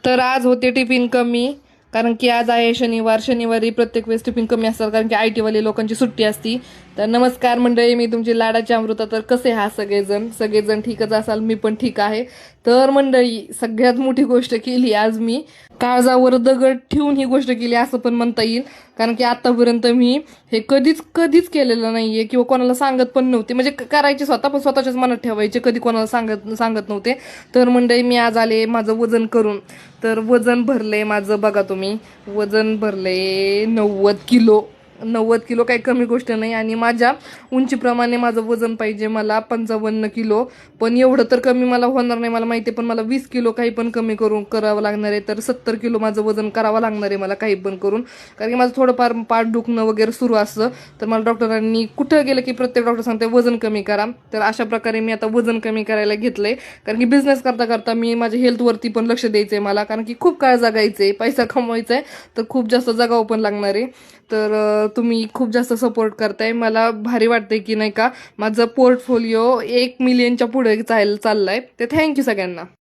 तर आज होते टिफिन कमी, कारण की आज आहे शनिवार. शनिवारी प्रत्येक वेळेस टिफिन कमी असतात, कारण की IT वाले लोकांची सुट्टी असती. तर नमस्कार मंडळी, मी तुमची लाडाची अमृता. तर कसे हा सगळेजण ठीकच असाल, मी पण ठीक आहे. तर मंडळी, सगळ्यात मोठी गोष्ट केली आज मी. काळजावर दगड ठेवून ही गोष्ट केली असं पण म्हणता येईल, कारण की आतापर्यंत मी हे कधीच कधीच केलेलं नाहीये, किंवा कोणाला सांगत पण नव्हते. म्हणजे करायचे स्वतः, पण स्वतःच्याच मनात ठेवायचे, कधी कोणाला सांगत नव्हते. तर मंडळी, मी आज आले माझं वजन करून. तर वजन भरले माझं, बघा तुम्ही, वजन भरले 90 किलो. 90 किलो काही कमी गोष्ट नाही. आणि माझ्या उंचीप्रमाणे माझं वजन पाहिजे मला 55 किलो. पण एवढं तर कमी मला होणार नाही, मला माहिती आहे. पण मला 20 किलो काही पण कमी करावं लागणार आहे. तर 70 किलो माझं वजन करावं लागणार आहे मला, काही पण करून. कारण की माझं थोडंफार पाठ दुखणं वगैरे सुरू असतं. तर मला डॉक्टरांनी कुठं गेलं की प्रत्येक डॉक्टर सांगते वजन कमी करा. तर अशा प्रकारे मी आता वजन कमी करायला घेतलंय. कारण की बिझनेस करता करता मी माझ्या हेल्थवरती पण लक्ष द्यायचंय मला, कारण की खूप काळ जगायचंय, पैसा कमवायचा आहे. तर खूप जास्त जगावं पण लागणार आहे. तर तुम्ही खूप जास्त सपोर्ट करताय, मला भारी वाटतंय की नाही का. माझं पोर्टफोलिओ 1 मिलियनच्या पुढे चाललाय. ते थँक्यू सगळ्यांना.